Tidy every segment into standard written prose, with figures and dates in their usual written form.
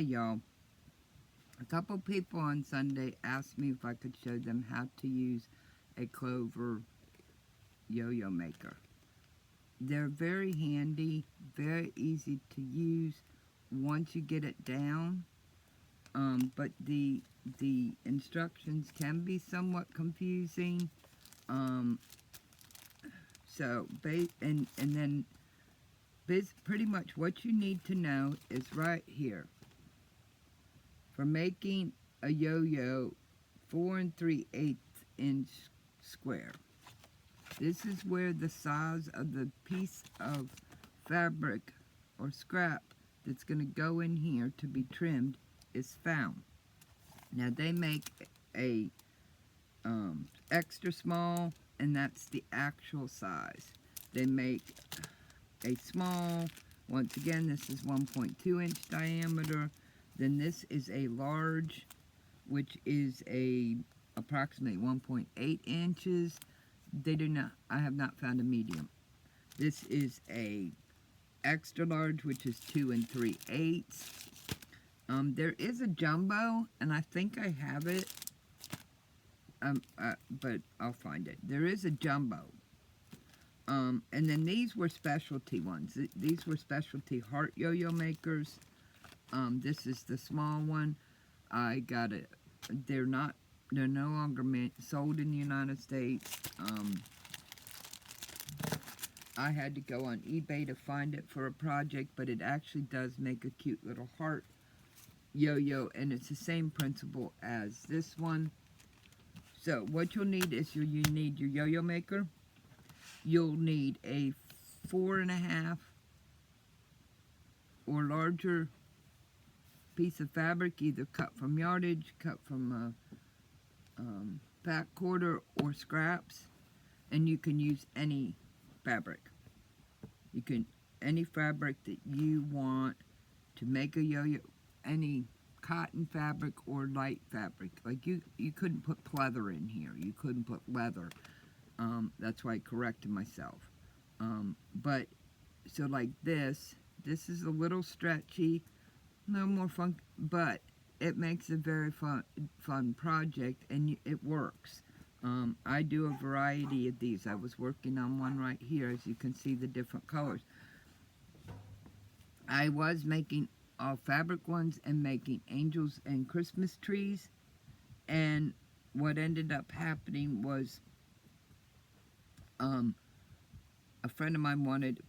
Hey y'all, a couple people on Sunday asked me if I could show them how to use a Clover yo-yo maker. They're very handy, very easy to use once you get it down, but the instructions can be somewhat confusing. Um, and then pretty much what you need to know is right here. For making a yo-yo 4 3/8 inch square. This is where the size of the piece of fabric or scrap that's going to go in here to be trimmed is found. Now they make a extra small, and that's the actual size. They make a small, once again this is 1.2 inch diameter. Then this is a large, which is approximately 1.8 inches. I have not found a medium. This is a extra large, which is 2 3/8. There is a jumbo, and I think I have it, but I'll find it. There is a jumbo. And then these were specialty ones. These were specialty heart yo-yo makers. This is the small one. I got it. They're no longer sold in the United States. I had to go on eBay to find it for a project, but it actually does make a cute little heart yo-yo, and it's the same principle as this one. So what you'll need is you need your yo-yo maker. You'll need a 4.5 or larger piece of fabric, either cut from yardage, cut from pack quarter, or scraps. And you can use any fabric. Any fabric that you want to make a yo-yo, any cotton fabric or light fabric. Like you couldn't put pleather in here. You couldn't put leather. That's why I corrected myself. But so like this is a little stretchy, a little more fun, but it makes a very fun project, and it works. I do a variety of these. I was working on one right here, as you can see the different colors. I was making all fabric ones and making angels and Christmas trees, and what ended up happening was a friend of mine wanted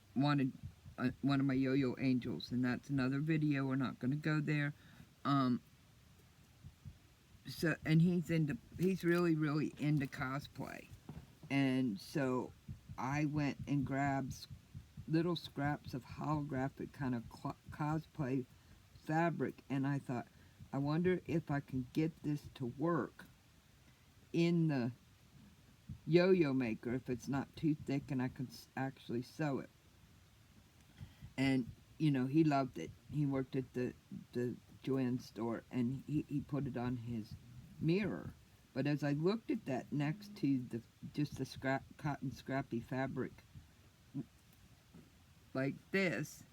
one of my yo-yo angels, and that's another video. We're not going to go there. And he's really into cosplay, and so I went and grabbed little scraps of holographic kind of cosplay fabric, and I thought, I wonder if I can get this to work in the yo-yo maker if it's not too thick and I can actually sew it. And he loved it. He worked at the Joanne store, and he put it on his mirror. But as I looked at that next to just the cotton scrappy fabric like this,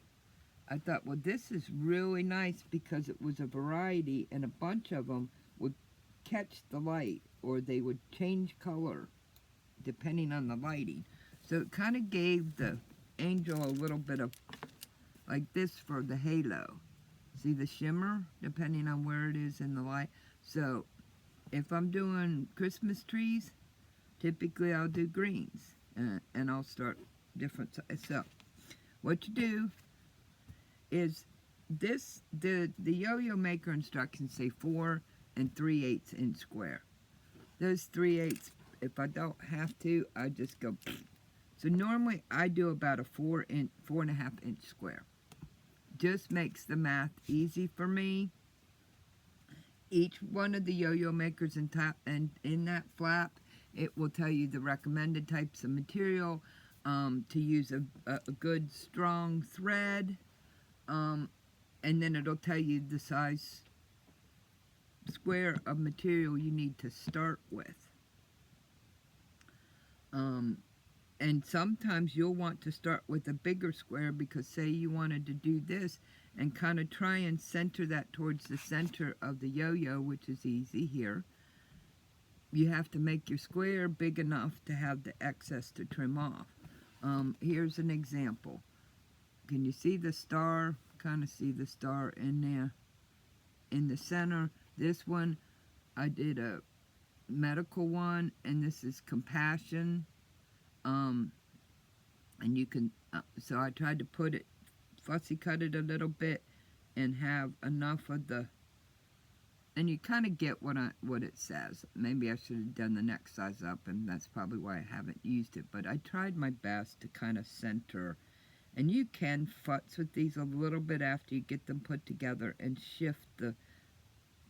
I thought, well, this is really nice, because it was a variety, and a bunch of them would catch the light, or they would change color depending on the lighting. So it kind of gave the angel a little bit of like this for the halo. See the shimmer depending on where it is in the light. So if I'm doing Christmas trees, typically I'll do greens, and I'll start different. So what you do is the yo-yo maker instructions say 4 3/8 inch square. Those 3/8, if I don't have to, I just go. So normally I do about a 4.5 inch square. Just makes the math easy for me. Each one of the yo-yo makers in that flap, it will tell you the recommended types of material, to use a good strong thread, and then it'll tell you the size square of material you need to start with. And sometimes you'll want to start with a bigger square, because say you wanted to do this and kind of try and center that towards the center of the yo-yo, which is easy here. You have to make your square big enough to have the excess to trim off. Here's an example. Can you see the star? Kind of see the star in there in the center. This one, I did a medical one, and this is compassion. And you can, so I tried to put it, fussy cut it a little bit and have enough of the, and you kind of get what it says. Maybe I should have done the next size up, and that's probably why I haven't used it, but I tried my best to kind of center. And you can futz with these a little bit after you get them put together and shift the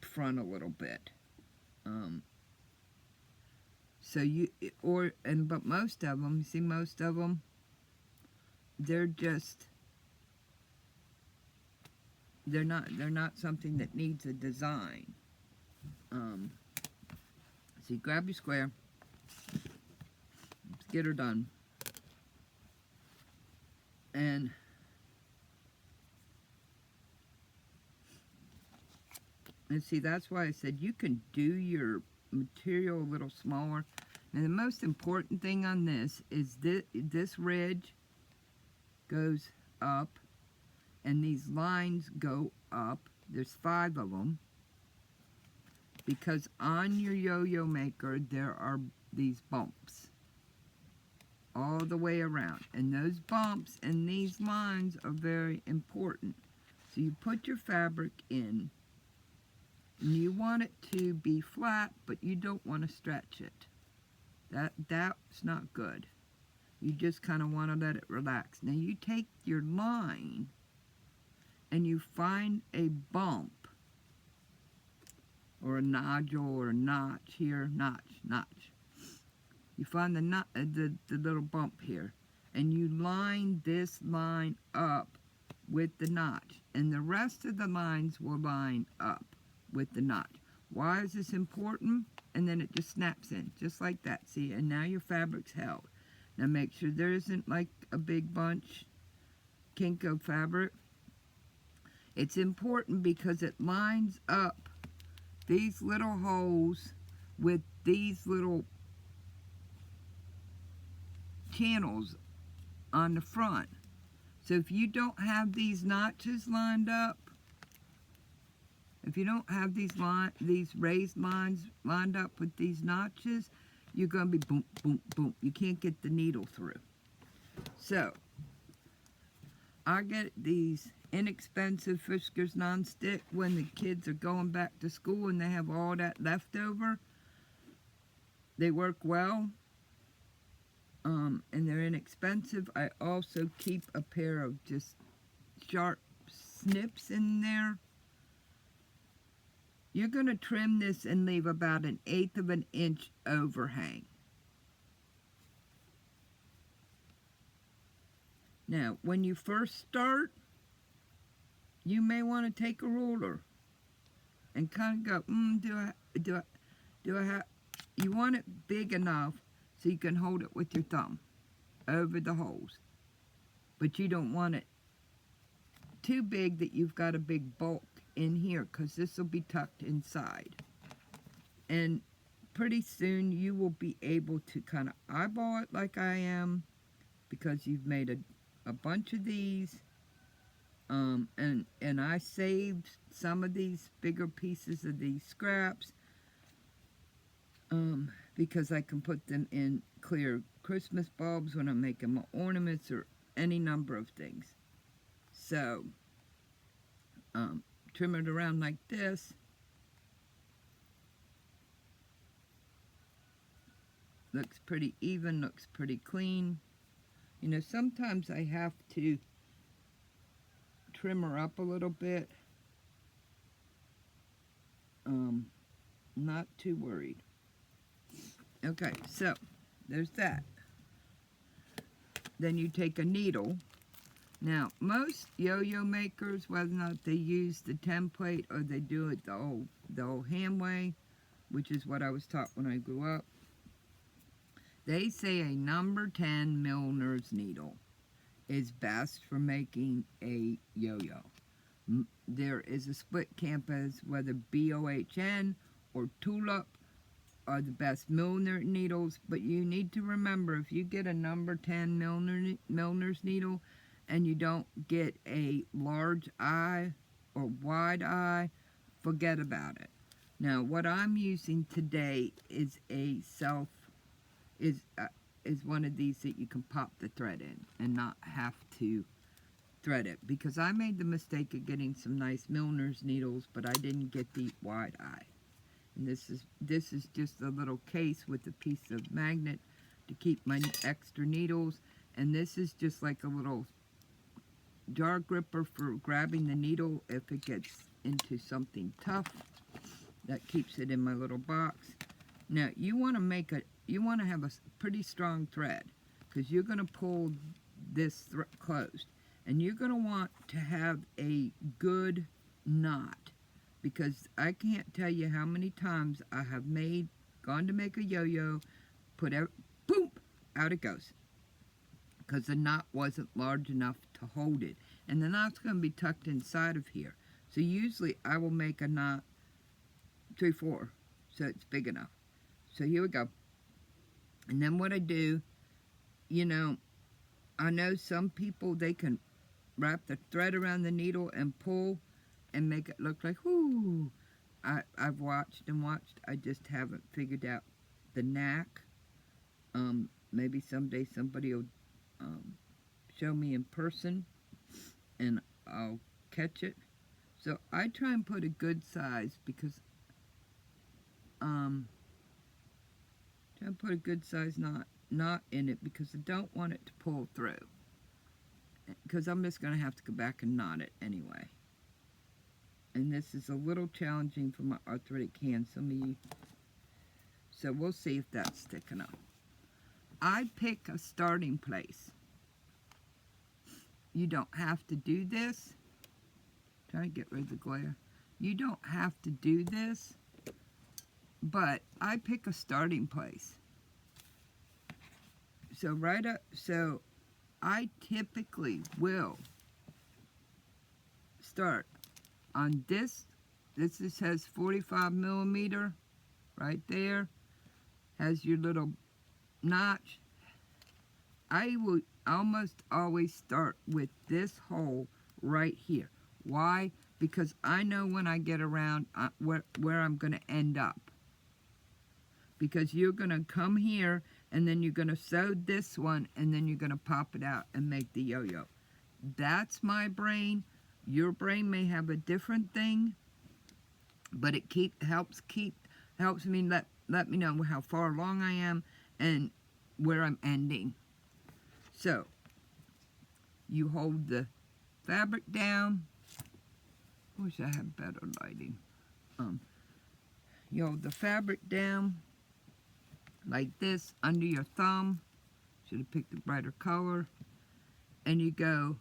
front a little bit. So you, but most of them, you see most of them, they're not something that needs a design. So you grab your square, let's get her done. And see, that's why I said you can do your material a little smaller. And the most important thing on this is this ridge goes up, and these lines go up. There's 5 of them. Because on your yo-yo maker, there are these bumps all the way around. And those bumps and these lines are very important. So you put your fabric in, and you want it to be flat, but you don't want to stretch it. That's not good. You just kind of want to let it relax. Now you take your line and you find a bump or a nodule or a notch here, notch. You find the little bump here, and you line this line up with the notch, and the rest of the lines will line up with the notch. Why is this important? And then it just snaps in, just like that. See, and now your fabric's held. Now make sure there isn't like a big bunch kink of fabric. It's important because it lines up these little holes with these little channels on the front. So if you don't have these notches lined up, if you don't have these raised lines lined up with these notches, you're going to be boom, boom, boom. You can't get the needle through. So, I get these inexpensive Fiskars non-stick when the kids are going back to school and they have all that left over. They work well, and they're inexpensive. I also keep a pair of just sharp snips in there. You're going to trim this and leave about 1/8 of an inch overhang. Now, when you first start, you may want to take a ruler and kind of go, do I have, you want it big enough so you can hold it with your thumb over the holes. But you don't want it too big that you've got a big bulk in here, because this will be tucked inside. And pretty soon you will be able to kind of eyeball it like I am, because you've made a bunch of these. And I saved some of these bigger pieces of these scraps because I can put them in clear Christmas bulbs when I'm making my ornaments or any number of things. So, trim it around like this. Looks pretty even, looks pretty clean. You know, sometimes I have to trim her up a little bit. Not too worried. Okay, so there's that. Then you take a needle. Now, most yo-yo makers, whether or not they use the template or they do it the old hand way, which is what I was taught when I grew up, they say a number 10 milliner's needle is best for making a yo-yo. There is a split camp as whether BOHN or Tulip are the best Milner needles, but you need to remember if you get a number 10 Milner's needle and you don't get a large eye or wide eye, forget about it. Now, what I'm using today is is one of these that you can pop the thread in and not have to thread it, because I made the mistake of getting some nice Milner's needles, but I didn't get the wide eye. And this is just a little case with a piece of magnet to keep my extra needles, and this is just like a little jar gripper for grabbing the needle if it gets into something tough. That keeps it in my little box. Now you want to have a pretty strong thread, because you're going to pull this closed, and you're going to want to have a good knot, because I can't tell you how many times I have gone to make a yo-yo, boom, out it goes, because the knot wasn't large enough to hold it, and the knot's going to be tucked inside of here. So usually I will make a knot 3/4, so it's big enough. So here we go. And then what I do, I know some people, they can wrap the thread around the needle and pull and make it look like, whoo. I've watched and watched. I just haven't figured out the knack. Maybe someday somebody will show me in person and I'll catch it. So I try and put a good size, because try and put a good size knot in it, because I don't want it to pull through, because I'm just going to have to go back and knot it anyway. And this is a little challenging for my arthritic hands, some of you. So we'll see if that's thick enough. I pick a starting place. You don't have to do this. Try to get rid of the glare. You don't have to do this, but I pick a starting place. So I typically will start on this. This has 45 millimeter right there. Has your little notch. I will almost always start with this hole right here. Why? Because I know when I get around where I'm going to end up. Because you're going to come here, and then you're going to sew this one, and then you're going to pop it out and make the yo-yo. That's my brain. Your brain may have a different thing, but it helps me let me know how far along I am and where I'm ending. So you hold the fabric down. Wish I had better lighting. You hold the fabric down like this under your thumb. Should have picked a brighter color. And you go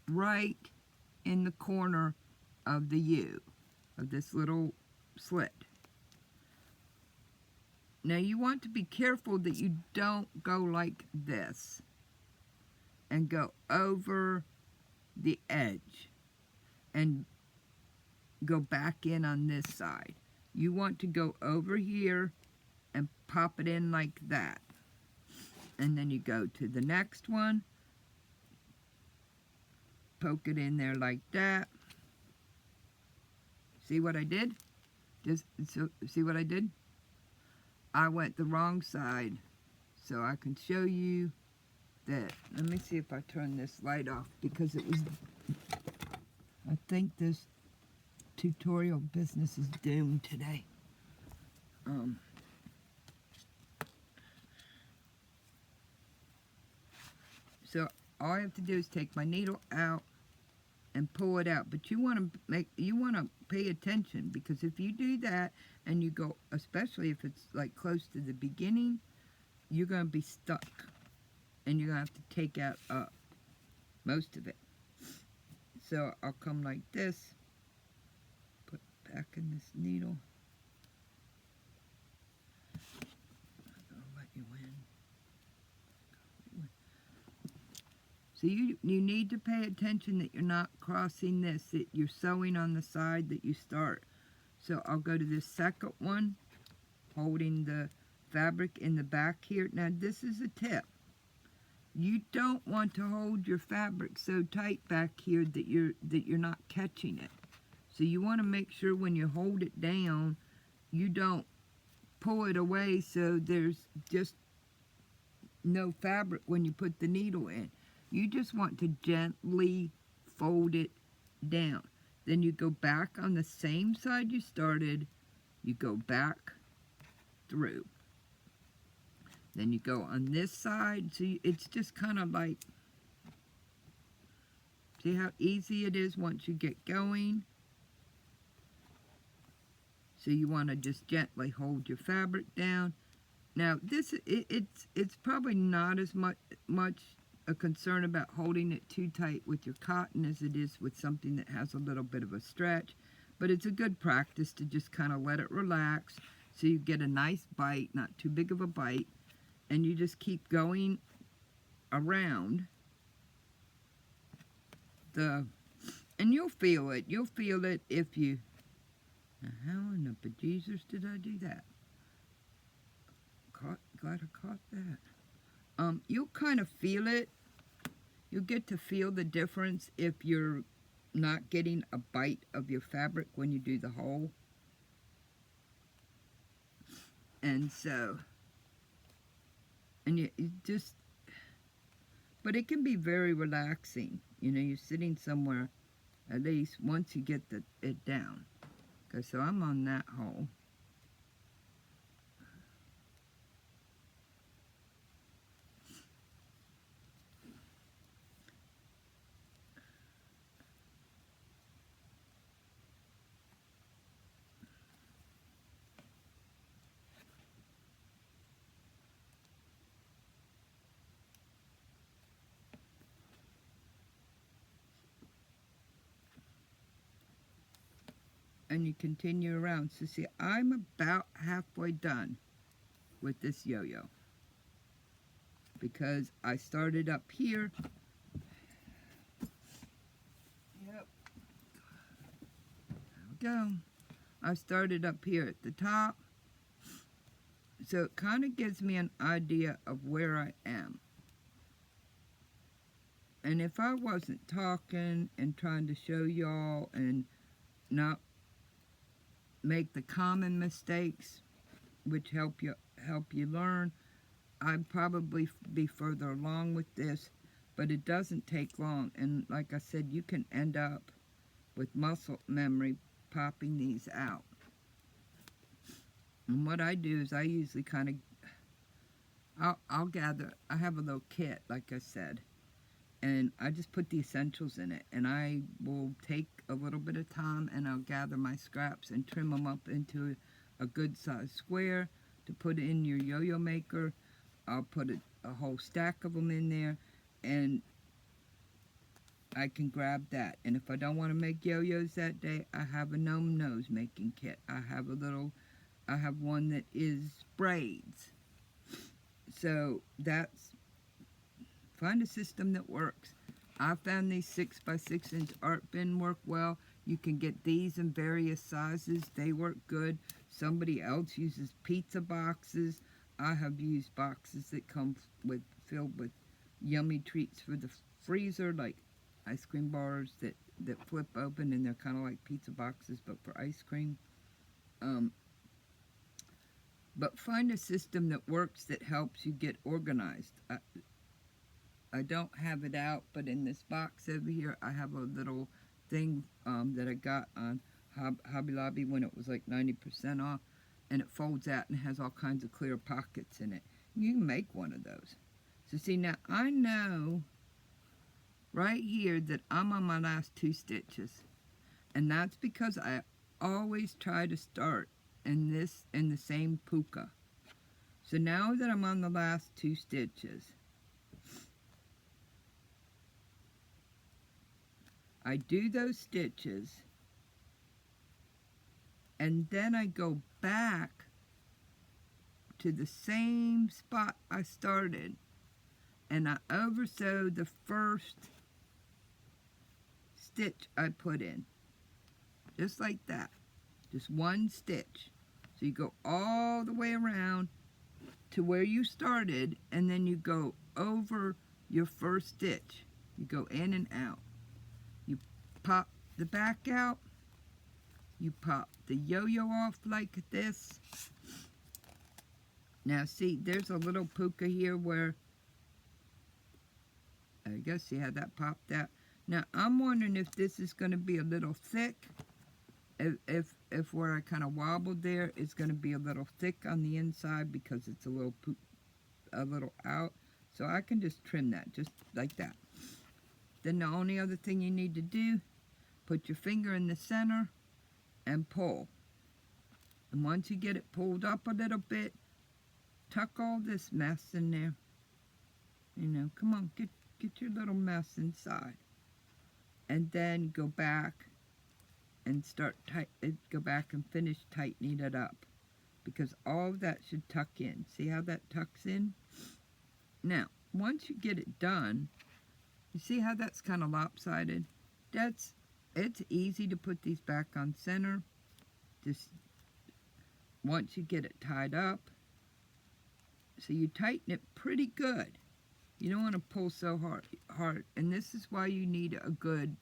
right in the corner of the U, of this little slit. Now you want to be careful that you don't go like this and go over the edge and go back in on this side. You want to go over here and pop it in like that. And then you go to the next one, poke it in there like that. See what I did? See what I did? I went the wrong side, so I can show you that. Let me see if I turn this light off, because I think this tutorial business is doomed today. So all I have to do is take my needle out and pull it out. But you want to pay attention, because if you do that and you go, especially if it's like close to the beginning, you're going to be stuck, and you're going to have to take out most of it. So I'll come like this, put back in this needle. I'll let you in. So you need to pay attention that you're not crossing this, that you're sewing on the side that you start. So I'll go to this second one, holding the fabric in the back here. Now this is a tip. You don't want to hold your fabric so tight back here that you're not catching it. So you want to make sure when you hold it down, you don't pull it away so there's just no fabric when you put the needle in. You just want to gently fold it down. Then you go back on the same side you started, you go back through. Then you go on this side, so it's just kind of like, see how easy it is once you get going? So you want to just gently hold your fabric down. Now this it's probably not as much a concern about holding it too tight with your cotton as it is with something that has a little bit of a stretch, but it's a good practice to just kind of let it relax so you get a nice bite, not too big of a bite, and you just keep going around and you'll feel it. You'll feel it if you, now how in the bejesus did I do that? Glad I caught that. You'll kind of feel it. You'll get to feel the difference if you're not getting a bite of your fabric when you do the hole. And so, and you just, but it can be very relaxing. You know, you're sitting somewhere, at least once you get it down. Okay, so I'm on that hole. And you continue around. So see, I'm about halfway done with this yo-yo because I started up here. Yep. There we go. I started up here at the top. So it kind of gives me an idea of where I am. And if I wasn't talking and trying to show y'all and not make the common mistakes which help you learn, I'd probably be further along with this, but it doesn't take long, and like I said, you can end up with muscle memory popping these out. And what I do is I usually kind of I'll gather, I have a little kit like I said, and I just put the essentials in it, and I will take a little bit of time and I'll gather my scraps and trim them up into a good size square to put in your yo-yo maker. I'll put a whole stack of them in there, and I can grab that. And if I don't want to make yo-yos that day, I have a gnome nose making kit. I have one that is braids. So find a system that works. I found these 6x6 inch art bin work well. You can get these in various sizes. They work good. Somebody else uses pizza boxes. I have used boxes that come filled with yummy treats for the freezer, like ice cream bars that flip open, and they're kind of like pizza boxes but for ice cream. But find a system that works, that helps you get organized. I don't have it out, but in this box over here, I have a little thing that I got on Hobby Lobby when it was like 90% off, and it folds out and has all kinds of clear pockets in it. You can make one of those. So see, now I know right here that I'm on my last 2 stitches, and that's because I always try to start in the same puka. So now that I'm on the last 2 stitches, I do those stitches, and then I go back to the same spot I started, and I over sewed the first stitch I put in, just like that, just one stitch. So you go all the way around to where you started, and then you go over your first stitch. You go in and out. You pop the back out. You pop the yo-yo off like this. Now see, there's a little puka here where I guess you had that popped out. Now I'm wondering if this is going to be a little thick. If where I kind of wobbled there is going to be a little thick on the inside because it's a little out. So I can just trim that just like that. Then the only other thing you need to do, put your finger in the center and pull. And once you get it pulled up a little bit, tuck all this mess in there. You know, come on, get your little mess inside. And then go back and go back and finish tightening it up, because all of that should tuck in. See how that tucks in? Now, once you get it done, you see how that's kind of lopsided? It's easy to put these back on center. Just once you get it tied up, so you tighten it pretty good. You don't want to pull so hard, and this is why you need a good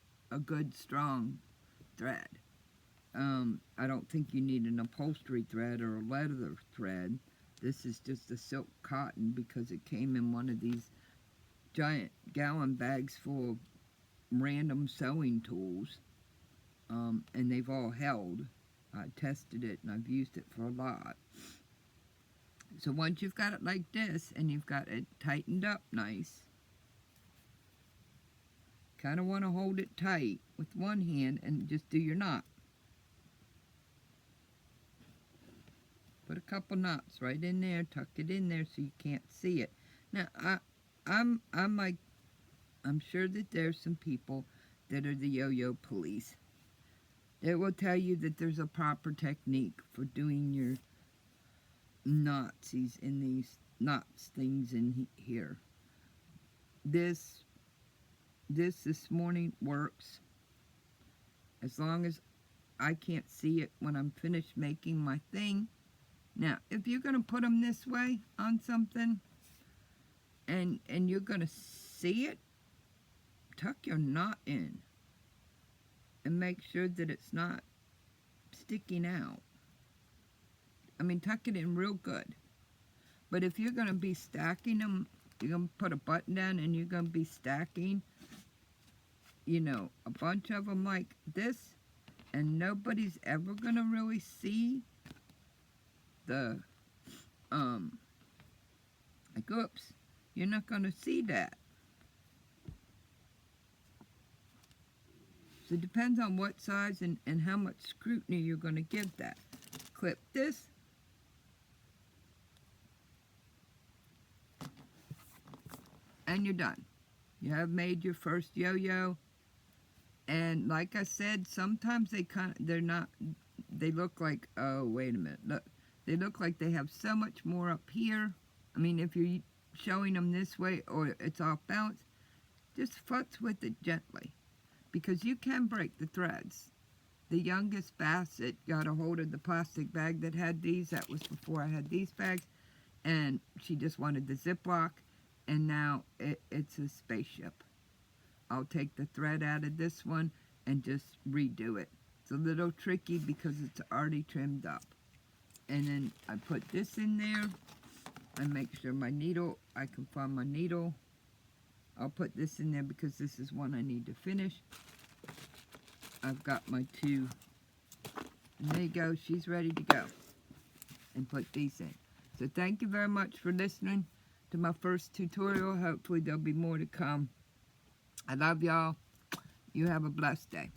strong thread. I don't think you need an upholstery thread or a leather thread. This is just a silk cotton because it came in one of these giant gallon bags full of random sewing tools, and they've all held. I tested it and I've used it for a lot. So once you've got it like this and you've got it tightened up nice, kind of want to hold it tight with one hand and just do your knot. Put a couple knots right in there, tuck it in there so you can't see it. Now I'm sure that there's some people that are the yo-yo police. They will tell you that there's a proper technique for doing your knots in these knots things in here. This morning works as long as I can't see it when I'm finished making my thing. Now, if you're going to put them this way on something and you're going to see it, tuck your knot in and make sure that it's not sticking out. I mean, tuck it in real good. But if you're going to be stacking them, you're going to put a button down and you're going to be stacking, you know, a bunch of them like this, and nobody's ever going to really see the, like, oops, you're not going to see that. So it depends on what size and how much scrutiny you're going to give that. Clip this. And you're done. You have made your first yo-yo. And like I said, sometimes they look like, oh, wait a minute. Look, they look like they have so much more up here. I mean, if you're showing them this way or it's off balance, just futz with it gently, because you can break the threads. The youngest Bassett got a hold of the plastic bag that had these. That was before I had these bags. And she just wanted the Ziploc. And now it's a spaceship. I'll take the thread out of this one and just redo it. It's a little tricky because it's already trimmed up. And then I put this in there. I make sure I can find my needle. I'll put this in there because this is one I need to finish. I've got my two. And there you go. She's ready to go. And put these in. So thank you very much for listening to my first tutorial. Hopefully there'll be more to come. I love y'all. You have a blessed day.